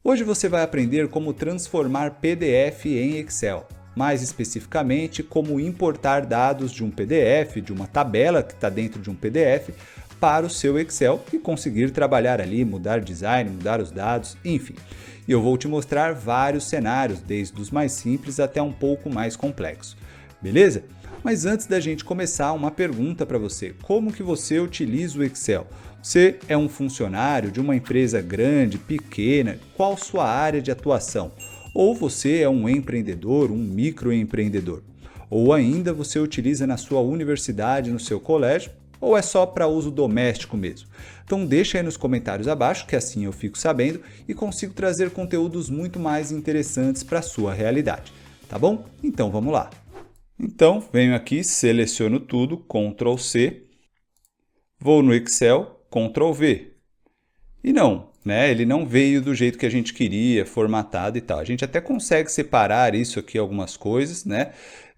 Hoje você vai aprender como transformar PDF em Excel. Mais especificamente, como importar dados de um PDF, de uma tabela que está dentro de um PDF, para o seu Excel e conseguir trabalhar ali, mudar design, mudar os dados, enfim. E eu vou te mostrar vários cenários, desde os mais simples até um pouco mais complexos. Beleza? Mas antes da gente começar, uma pergunta para você. Como que você utiliza o Excel? Você é um funcionário de uma empresa grande, pequena? Qual sua área de atuação? Ou você é um empreendedor, um microempreendedor? Ou ainda você utiliza na sua universidade, no seu colégio? Ou é só para uso doméstico mesmo? Então deixa aí nos comentários abaixo, que assim eu fico sabendo e consigo trazer conteúdos muito mais interessantes para a sua realidade. Tá bom? Então vamos lá. Então, venho aqui, seleciono tudo, Ctrl C, vou no Excel, Ctrl V. E não, né? Ele não veio do jeito que a gente queria, formatado e tal. A gente até consegue separar isso aqui, algumas coisas, né?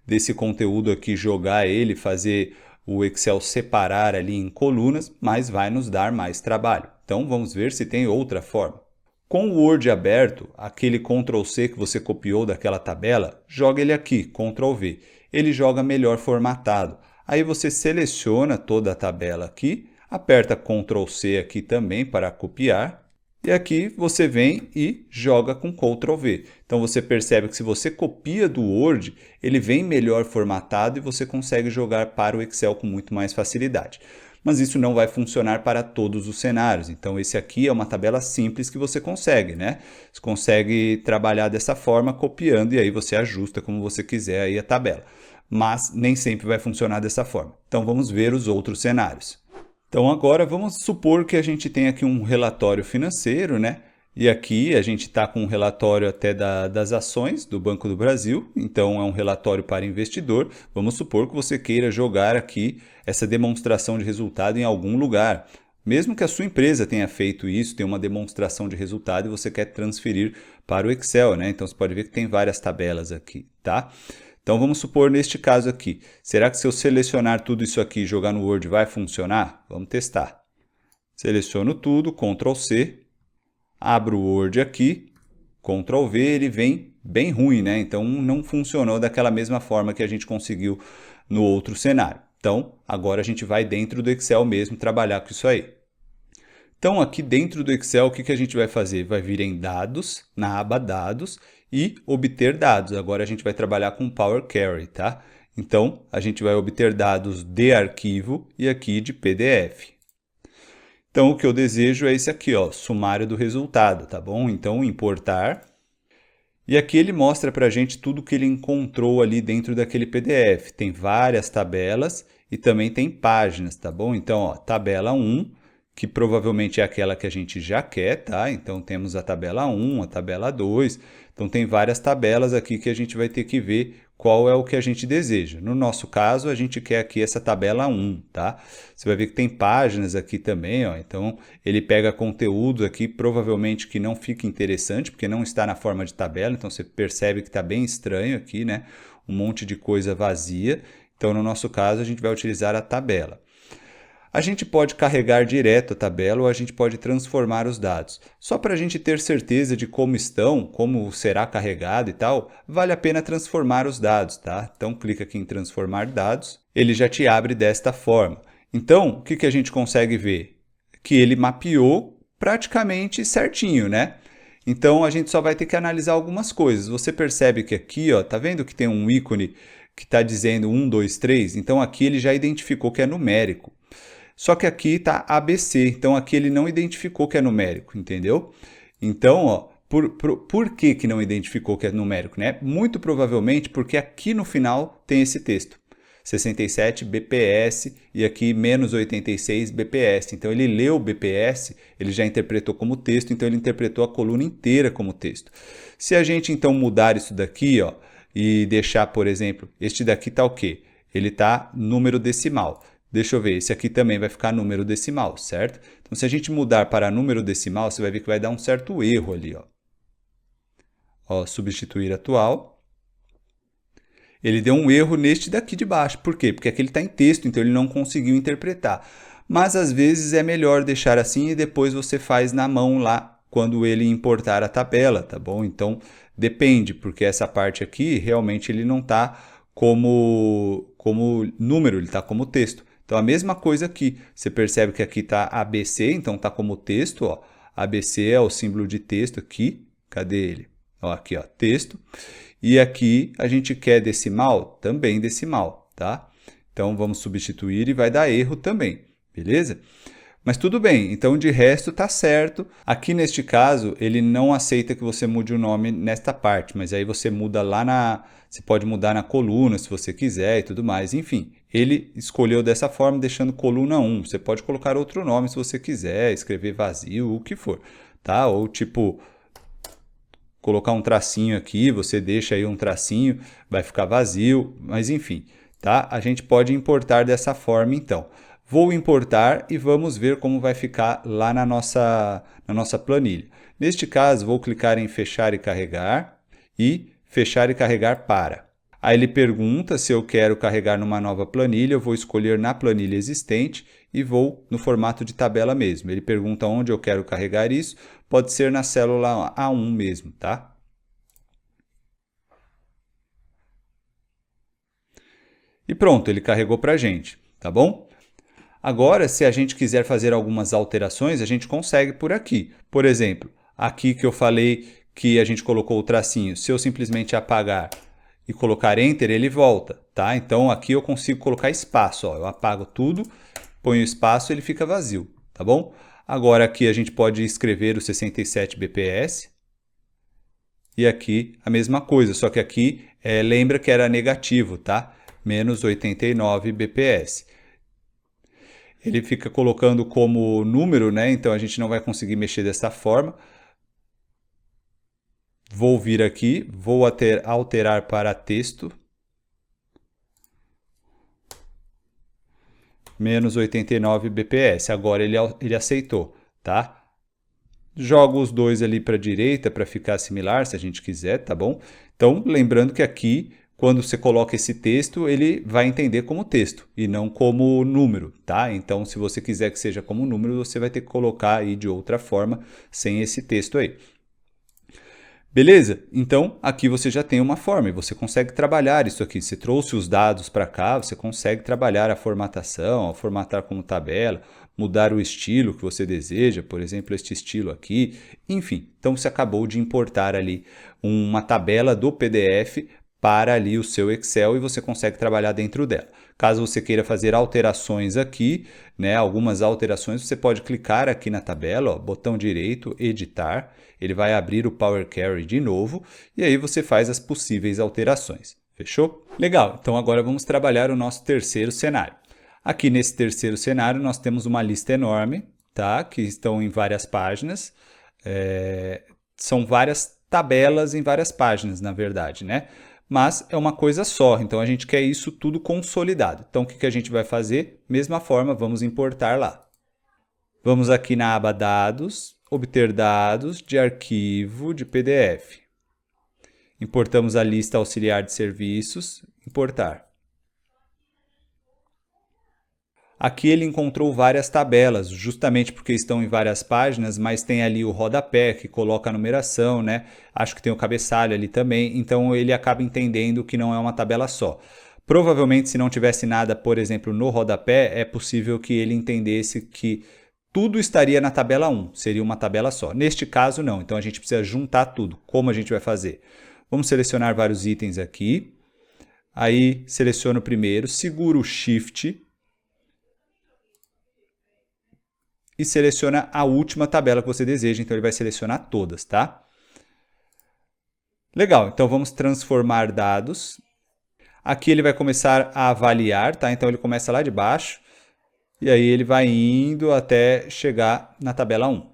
Desse conteúdo aqui, jogar ele, fazer o Excel separar ali em colunas, mas vai nos dar mais trabalho. Então, vamos ver se tem outra forma. Com o Word aberto, aquele Ctrl C que você copiou daquela tabela, joga ele aqui, Ctrl V. Ele joga melhor formatado. Aí você seleciona toda a tabela aqui, aperta Ctrl C aqui também para copiar, e aqui você vem e joga com Ctrl V. Então você percebe que se você copia do Word, ele vem melhor formatado e você consegue jogar para o Excel com muito mais facilidade. Mas isso não vai funcionar para todos os cenários. Então esse aqui é uma tabela simples que você consegue, né? Você consegue trabalhar dessa forma copiando e aí você ajusta como você quiser aí a tabela. Mas nem sempre vai funcionar dessa forma. Então vamos ver os outros cenários. Então agora vamos supor que a gente tem aqui um relatório financeiro, né? E aqui a gente está com um relatório até das ações do Banco do Brasil, então é um relatório para investidor. Vamos supor que você queira jogar aqui essa demonstração de resultado em algum lugar. Mesmo que a sua empresa tenha feito isso, tem uma demonstração de resultado e você quer transferir para o Excel, né? Então você pode ver que tem várias tabelas aqui, tá? Então vamos supor neste caso aqui, será que se eu selecionar tudo isso aqui e jogar no Word vai funcionar? Vamos testar. Seleciono tudo, Ctrl C. Abro o Word aqui, Ctrl V, ele vem bem ruim, né? Então não funcionou daquela mesma forma que a gente conseguiu no outro cenário. Então agora a gente vai dentro do Excel mesmo trabalhar com isso aí. Então aqui dentro do Excel o que a gente vai fazer? Vai vir em Dados, na aba Dados e Obter Dados. Agora a gente vai trabalhar com Power Query, tá? Então a gente vai obter dados de arquivo e aqui de PDF. Então, o que eu desejo é esse aqui, ó, sumário do resultado, tá bom? Então, importar. E aqui ele mostra para a gente tudo que ele encontrou ali dentro daquele PDF. Tem várias tabelas e também tem páginas, tá bom? Então, ó, tabela 1, que provavelmente é aquela que a gente já quer, tá? Então, temos a tabela 1, a tabela 2. Então, tem várias tabelas aqui que a gente vai ter que ver qual é o que a gente deseja. No nosso caso, a gente quer aqui essa tabela 1, tá? Você vai ver que tem páginas aqui também, ó. Então, ele pega conteúdos aqui, provavelmente que não fica interessante, porque não está na forma de tabela, então você percebe que está bem estranho aqui, né? Um monte de coisa vazia. Então, no nosso caso, a gente vai utilizar a tabela. A gente pode carregar direto a tabela ou a gente pode transformar os dados. Só para a gente ter certeza de como estão, como será carregado e tal, vale a pena transformar os dados, tá? Então clica aqui em transformar dados, ele já te abre desta forma. Então, o que a gente consegue ver? Que ele mapeou praticamente certinho, né? Então a gente só vai ter que analisar algumas coisas. Você percebe que aqui, ó, tá vendo que tem um ícone que está dizendo 1, 2, 3? Então aqui ele já identificou que é numérico. Só que aqui está ABC, então aqui ele não identificou que é numérico, entendeu? Então, ó, por que não identificou que é numérico, né? Muito provavelmente porque aqui no final tem esse texto. 67 BPS e aqui menos 86 BPS. Então ele leu o BPS, ele já interpretou como texto, então ele interpretou a coluna inteira como texto. Se a gente então mudar isso daqui, ó, e deixar, por exemplo, este daqui está o quê? Ele está número decimal. Deixa eu ver, esse aqui também vai ficar número decimal, certo? Então, se a gente mudar para número decimal, você vai ver que vai dar um certo erro ali, ó. Ó, substituir atual. Ele deu um erro neste daqui de baixo. Por quê? Porque aqui ele está em texto, então ele não conseguiu interpretar. Mas, às vezes, é melhor deixar assim e depois você faz na mão lá quando ele importar a tabela, tá bom? Então, depende, porque essa parte aqui, realmente, ele não está como número, ele está como texto. Então, a mesma coisa aqui, você percebe que aqui está ABC, então está como texto, ó. ABC é o símbolo de texto aqui, cadê ele? Ó, aqui, ó, texto. E aqui a gente quer decimal, também decimal, tá? Então, vamos substituir e vai dar erro também, beleza? Mas tudo bem, então de resto tá certo. Aqui neste caso, ele não aceita que você mude o nome nesta parte, mas aí você muda lá você pode mudar na coluna se você quiser e tudo mais. Enfim, ele escolheu dessa forma, deixando coluna 1. Você pode colocar outro nome se você quiser, escrever vazio, o que for, tá? Ou tipo, colocar um tracinho aqui, você deixa aí um tracinho, vai ficar vazio, mas enfim, tá? A gente pode importar dessa forma então. Vou importar e vamos ver como vai ficar lá na nossa planilha. Neste caso, vou clicar em fechar e carregar para. Aí ele pergunta se eu quero carregar numa nova planilha, eu vou escolher na planilha existente e vou no formato de tabela mesmo. Ele pergunta onde eu quero carregar isso, pode ser na célula A1 mesmo, tá? E pronto, ele carregou para a gente, tá bom? Agora, se a gente quiser fazer algumas alterações, a gente consegue por aqui. Por exemplo, aqui que eu falei que a gente colocou o tracinho, se eu simplesmente apagar e colocar Enter, ele volta, tá? Então, aqui eu consigo colocar espaço, ó. Eu apago tudo, ponho espaço, ele fica vazio, tá bom? Agora, aqui a gente pode escrever o 67 bps. E aqui a mesma coisa, só que aqui lembra que era negativo, tá? Menos 89 bps. Ele fica colocando como número, né? Então a gente não vai conseguir mexer dessa forma. Vou vir aqui, vou alterar para texto. Menos 89 bps. Agora ele aceitou, tá? Jogo os dois ali para a direita para ficar similar, se a gente quiser, tá bom? Então, lembrando que aqui, quando você coloca esse texto, ele vai entender como texto e não como número, tá? Então, se você quiser que seja como número, você vai ter que colocar aí de outra forma, sem esse texto aí. Beleza? Então, aqui você já tem uma forma e você consegue trabalhar isso aqui. Você trouxe os dados para cá, você consegue trabalhar a formatação, formatar como tabela, mudar o estilo que você deseja, por exemplo, este estilo aqui. Enfim, então você acabou de importar ali uma tabela do PDF para ali o seu Excel e você consegue trabalhar dentro dela. Caso você queira fazer alterações aqui, né, algumas alterações, você pode clicar aqui na tabela, ó, botão direito, editar, ele vai abrir o Power Query de novo e aí você faz as possíveis alterações. Fechou? Legal, então agora vamos trabalhar o nosso terceiro cenário. Aqui nesse terceiro cenário nós temos uma lista enorme, tá, que estão em várias páginas, são várias tabelas em várias páginas, na verdade, né? Mas é uma coisa só, então a gente quer isso tudo consolidado. Então o que a gente vai fazer? Mesma forma, vamos importar lá. Vamos aqui na aba Dados, obter dados de arquivo de PDF. Importamos a lista auxiliar de serviços, importar. Aqui ele encontrou várias tabelas, justamente porque estão em várias páginas, mas tem ali o rodapé que coloca a numeração, né? Acho que tem o cabeçalho ali também, então ele acaba entendendo que não é uma tabela só. Provavelmente, se não tivesse nada, por exemplo, no rodapé, é possível que ele entendesse que tudo estaria na tabela 1, seria uma tabela só. Neste caso, não, então a gente precisa juntar tudo. Como a gente vai fazer? Vamos selecionar vários itens aqui, aí seleciono o primeiro, seguro o Shift, e seleciona a última tabela que você deseja, então ele vai selecionar todas, tá? Legal, então vamos transformar dados. Aqui ele vai começar a avaliar, tá? Então ele começa lá de baixo, e aí ele vai indo até chegar na tabela 1.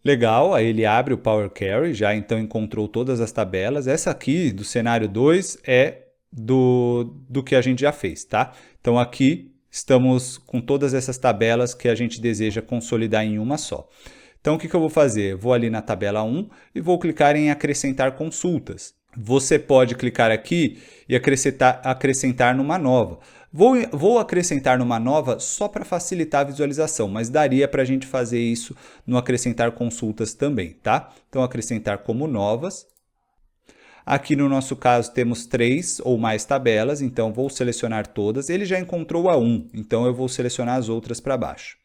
Legal, aí ele abre o Power Query, já então encontrou todas as tabelas. Essa aqui do cenário 2 é do que a gente já fez, tá? Então aqui estamos com todas essas tabelas que a gente deseja consolidar em uma só. Então, o que eu vou fazer? Eu vou ali na tabela 1 e vou clicar em acrescentar consultas. você pode clicar aqui e acrescentar numa nova. Vou acrescentar numa nova só para facilitar a visualização, mas daria para a gente fazer isso no acrescentar consultas também, tá? Então, acrescentar como novas. Aqui no nosso caso temos 3 ou mais tabelas, então vou selecionar todas. Ele já encontrou a 1, então eu vou selecionar as outras para baixo.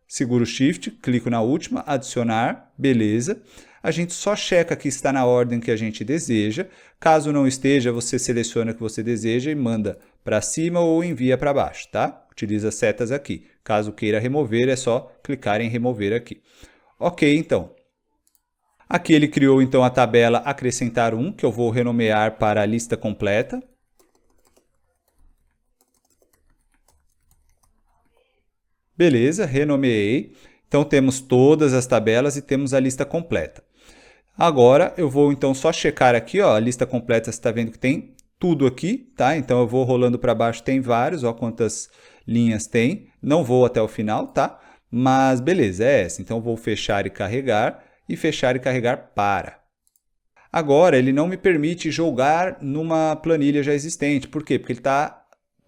Seguro o Shift, clico na última, adicionar, beleza. A gente só checa que está na ordem que a gente deseja. Caso não esteja, você seleciona o que você deseja e manda para cima ou envia para baixo, tá? Utiliza as setas aqui. Caso queira remover, é só clicar em remover aqui. Ok, então. Aqui ele criou então a tabela acrescentar 1, que eu vou renomear para a lista completa. Beleza, renomeei. Então temos todas as tabelas e temos a lista completa. Agora eu vou então só checar aqui, ó, a lista completa, você está vendo que tem tudo aqui, tá? Então eu vou rolando para baixo, tem vários, ó quantas linhas tem. Não vou até o final, tá? Mas beleza, é essa. Então eu vou fechar e fechar e carregar para. Agora ele não me permite jogar numa planilha já existente. Por quê? Porque ele está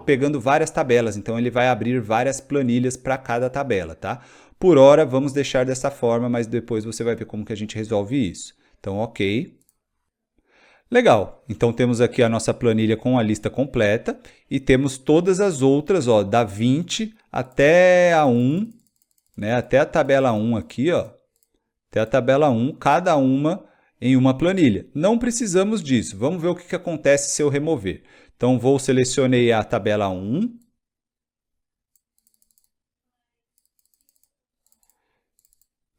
pegando várias tabelas, então ele vai abrir várias planilhas para cada tabela, tá? Por hora, vamos deixar dessa forma, mas depois você vai ver como que a gente resolve isso. Então, ok. Legal, então temos aqui a nossa planilha com a lista completa e temos todas as outras, ó, da 20 até a 1, né, até a tabela 1 aqui, ó, até a tabela 1, cada uma em uma planilha. Não precisamos disso, vamos ver o que acontece se eu remover. Então, selecionei a tabela 1.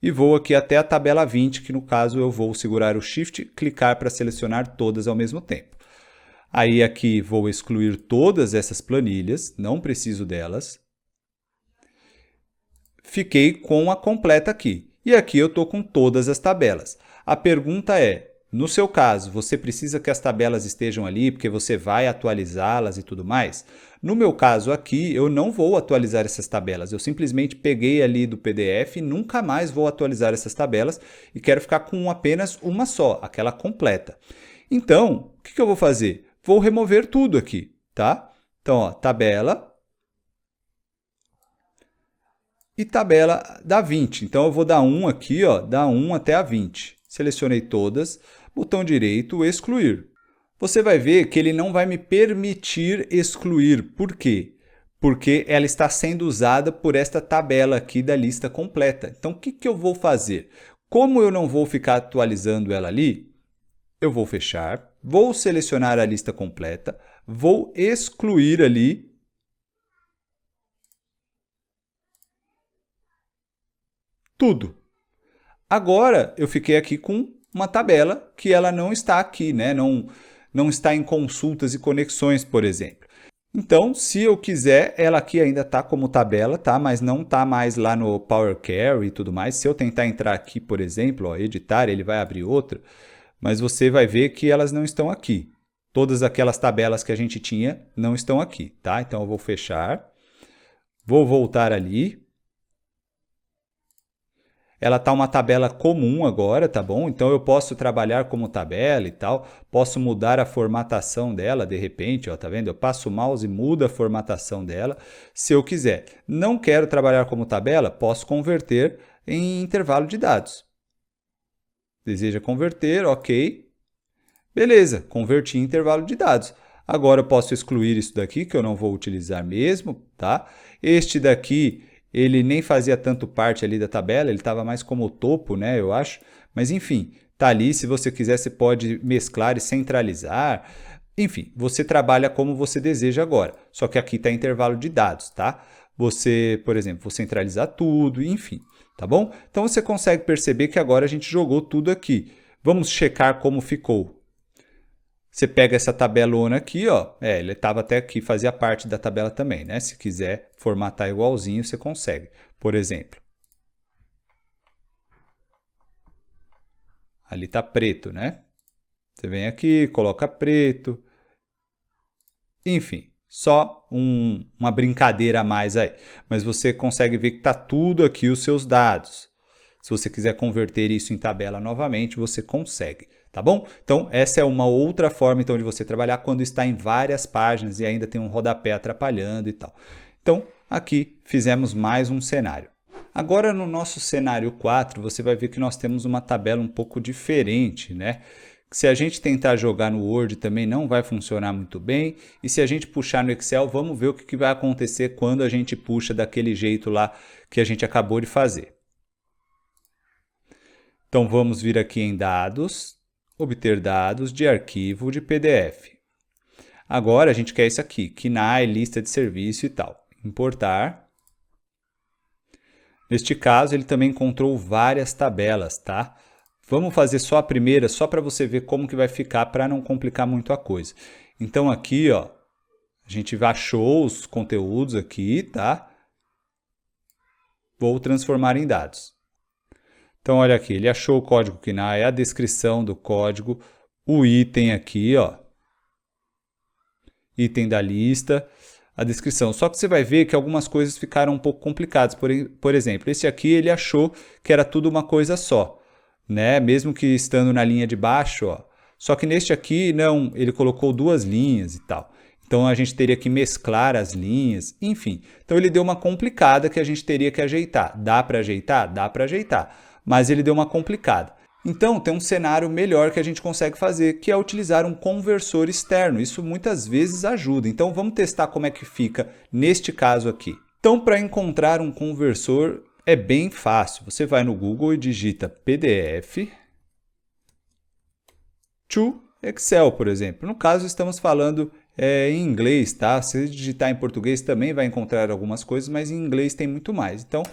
E vou aqui até a tabela 20, que no caso eu vou segurar o Shift, clicar para selecionar todas ao mesmo tempo. Aí aqui vou excluir todas essas planilhas, não preciso delas. Fiquei com a completa aqui. E aqui eu estou com todas as tabelas. A pergunta é, no seu caso, você precisa que as tabelas estejam ali porque você vai atualizá-las e tudo mais? No meu caso aqui, eu não vou atualizar essas tabelas. Eu simplesmente peguei ali do PDF e nunca mais vou atualizar essas tabelas e quero ficar com apenas uma só, aquela completa. Então, o que eu vou fazer? Vou remover tudo aqui, tá? Então, ó, tabela e tabela da 20. Então, eu vou dar 1 aqui, ó, da 1 até a 20. Selecionei todas, botão direito, excluir. Você vai ver que ele não vai me permitir excluir. Por quê? Porque ela está sendo usada por esta tabela aqui da lista completa. Então, o que eu vou fazer? Como eu não vou ficar atualizando ela ali, eu vou fechar, vou selecionar a lista completa, vou excluir ali tudo. Agora, eu fiquei aqui com uma tabela que ela não está aqui, né? Não está em consultas e conexões, por exemplo. Então, se eu quiser, ela aqui ainda está como tabela, tá? Mas não está mais lá no Power Query e tudo mais. Se eu tentar entrar aqui, por exemplo, ó, editar, ele vai abrir outra, mas você vai ver que elas não estão aqui. Todas aquelas tabelas que a gente tinha não estão aqui, tá? Então, eu vou fechar, vou voltar ali. Ela está uma tabela comum agora, tá bom? Então eu posso trabalhar como tabela e tal, posso mudar a formatação dela de repente, ó, tá vendo? Eu passo o mouse e mudo a formatação dela se eu quiser. Não quero trabalhar como tabela, posso converter em intervalo de dados. Deseja converter, ok. Beleza, converti em intervalo de dados. Agora eu posso excluir isso daqui, que eu não vou utilizar mesmo, tá? Este daqui ele nem fazia tanto parte ali da tabela, ele estava mais como topo, né, eu acho. Mas enfim, tá ali, se você quiser você pode mesclar e centralizar. Enfim, você trabalha como você deseja agora, só que aqui está intervalo de dados, tá? Você, por exemplo, vou centralizar tudo, enfim, tá bom? Então você consegue perceber que agora a gente jogou tudo aqui. Vamos checar como ficou. Você pega essa tabelona aqui, ó, ele estava até aqui, fazia parte da tabela também, né? Se quiser formatar igualzinho, você consegue. Por exemplo, ali está preto, né? Você vem aqui, coloca preto, enfim, só uma brincadeira a mais aí. Mas você consegue ver que está tudo aqui os seus dados. Se você quiser converter isso em tabela novamente, você consegue, tá bom? Então, essa é uma outra forma então, de você trabalhar quando está em várias páginas e ainda tem um rodapé atrapalhando e tal. Então, aqui fizemos mais um cenário. Agora, no nosso cenário 4, você vai ver que nós temos uma tabela um pouco diferente, né? Se a gente tentar jogar no Word também não vai funcionar muito bem. E se a gente puxar no Excel, vamos ver o que vai acontecer quando a gente puxa daquele jeito lá que a gente acabou de fazer. Então, vamos vir aqui em Dados, obter dados de arquivo de PDF. Agora, a gente quer isso aqui, KNAI, lista de serviço e tal. Importar. Neste caso, ele também encontrou várias tabelas, tá? Vamos fazer só a primeira, só para você ver como que vai ficar, para não complicar muito a coisa. Então, aqui, ó, a gente achou os conteúdos aqui, tá? Vou transformar em dados. Então, olha aqui, ele achou o código KNAI, a descrição do código, o item aqui, ó, item da lista, a descrição. Só que você vai ver que algumas coisas ficaram um pouco complicadas. Por exemplo, esse aqui ele achou que era tudo uma coisa só, né? Mesmo que estando na linha de baixo, ó. Só que neste aqui, não, ele colocou duas linhas e tal. Então, a gente teria que mesclar as linhas, enfim. Então, ele deu uma complicada que a gente teria que ajeitar. Dá para ajeitar? Dá para ajeitar. Mas ele deu uma complicada. Então, tem um cenário melhor que a gente consegue fazer, que é utilizar um conversor externo. Isso muitas vezes ajuda. Então, vamos testar como é que fica neste caso aqui. Então, para encontrar um conversor é bem fácil. Você vai no Google e digita PDF to Excel, por exemplo. No caso, estamos falando em inglês, tá? Se digitar em português também vai encontrar algumas coisas, mas em inglês tem muito mais. Então,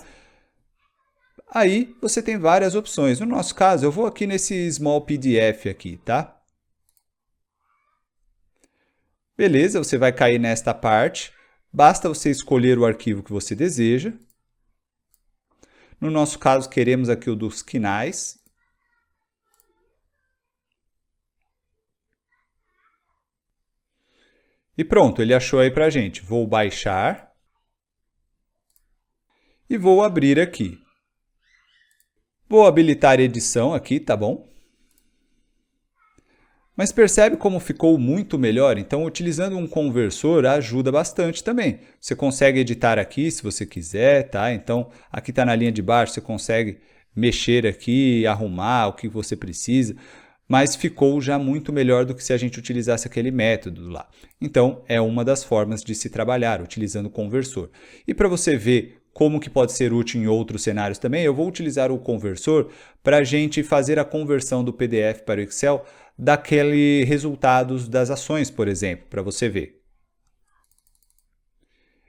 aí você tem várias opções. No nosso caso, eu vou aqui nesse Small PDF aqui, tá? Beleza, você vai cair nesta parte. Basta você escolher o arquivo que você deseja. No nosso caso, queremos aqui o dos KNAIs. E pronto, ele achou aí pra gente. Vou baixar. E vou abrir aqui. Vou habilitar edição aqui, tá bom? Mas percebe como ficou muito melhor? Então, utilizando um conversor ajuda bastante também. Você consegue editar aqui se você quiser, tá? Então, aqui está na linha de baixo, você consegue mexer aqui, arrumar o que você precisa. Mas ficou já muito melhor do que se a gente utilizasse aquele método lá. Então, é uma das formas de se trabalhar, utilizando o conversor. E para você ver como que pode ser útil em outros cenários também, eu vou utilizar o conversor para a gente fazer a conversão do PDF para o Excel daqueles resultados das ações, por exemplo, para você ver.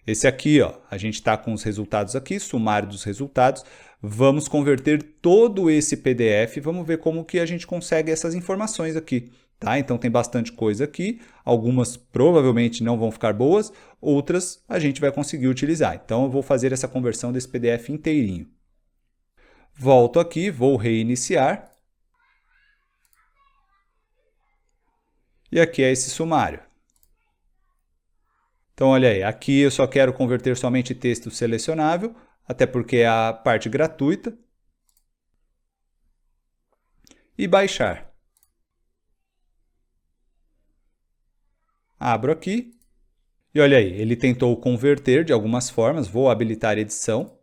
Esse aqui, ó, a gente está com os resultados aqui, sumário dos resultados. Vamos converter todo esse PDF e vamos ver como que a gente consegue essas informações aqui. Tá? Então tem bastante coisa aqui, algumas provavelmente não vão ficar boas, outras a gente vai conseguir utilizar. Então eu vou fazer essa conversão desse PDF inteirinho. Volto aqui, vou reiniciar. E aqui é esse sumário. Então olha aí, aqui eu só quero converter somente texto selecionável, até porque é a parte gratuita. E baixar. Abro aqui. E olha aí, ele tentou converter de algumas formas. Vou habilitar edição.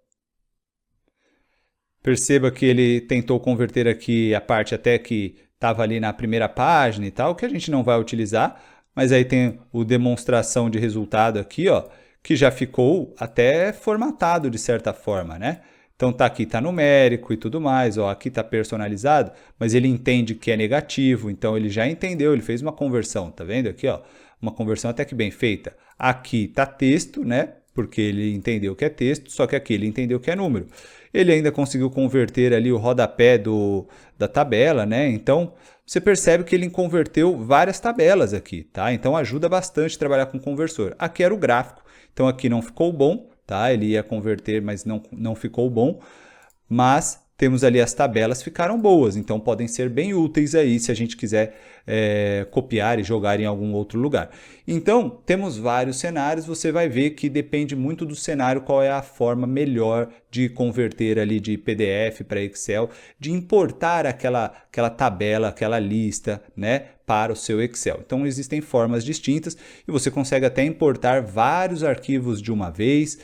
Perceba que ele tentou converter aqui a parte até que estava ali na primeira página e tal, que a gente não vai utilizar. Mas aí tem o demonstração de resultado aqui, ó, que já ficou até formatado de certa forma, né? Então tá aqui, tá numérico e tudo mais, ó, aqui tá personalizado, mas ele entende que é negativo, então ele já entendeu, ele fez uma conversão, tá vendo aqui, ó? Uma conversão até que bem feita. Aqui tá texto, né? Porque ele entendeu que é texto, só que aqui ele entendeu que é número. Ele ainda conseguiu converter ali o rodapé da tabela, né? Então, você percebe que ele converteu várias tabelas aqui, tá? Então, ajuda bastante trabalhar com conversor. Aqui era o gráfico, então aqui não ficou bom, tá? Ele ia converter, mas não ficou bom. Mas temos ali as tabelas ficaram boas, então podem ser bem úteis aí se a gente quiser copiar e jogar em algum outro lugar. Então, temos vários cenários, você vai ver que depende muito do cenário qual é a forma melhor de converter ali de PDF para Excel, de importar aquela tabela, aquela lista, né, para o seu Excel. Então, existem formas distintas e você consegue até importar vários arquivos de uma vez,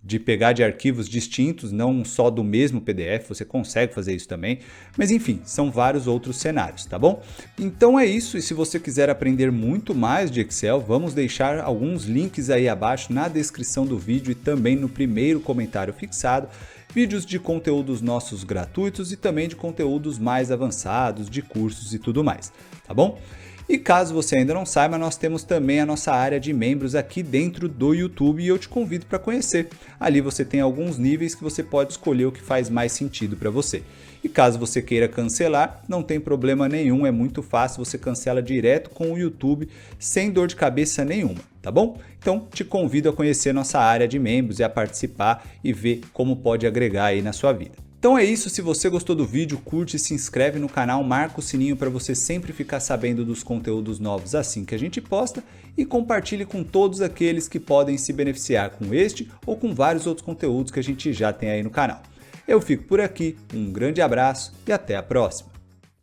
de pegar de arquivos distintos, não só do mesmo PDF, você consegue fazer isso também, mas enfim, são vários outros cenários, tá bom? Então é isso, e se você quiser aprender muito mais de Excel, vamos deixar alguns links aí abaixo na descrição do vídeo e também no primeiro comentário fixado, vídeos de conteúdos nossos gratuitos e também de conteúdos mais avançados, de cursos e tudo mais, tá bom? E caso você ainda não saiba, nós temos também a nossa área de membros aqui dentro do YouTube e eu te convido para conhecer. Ali você tem alguns níveis que você pode escolher o que faz mais sentido para você. E caso você queira cancelar, não tem problema nenhum, é muito fácil, você cancela direto com o YouTube sem dor de cabeça nenhuma, tá bom? Então te convido a conhecer nossa área de membros e a participar e ver como pode agregar aí na sua vida. Então é isso, se você gostou do vídeo, curte, se inscreve no canal, marca o sininho para você sempre ficar sabendo dos conteúdos novos assim que a gente posta e compartilhe com todos aqueles que podem se beneficiar com este ou com vários outros conteúdos que a gente já tem aí no canal. Eu fico por aqui, um grande abraço e até a próxima!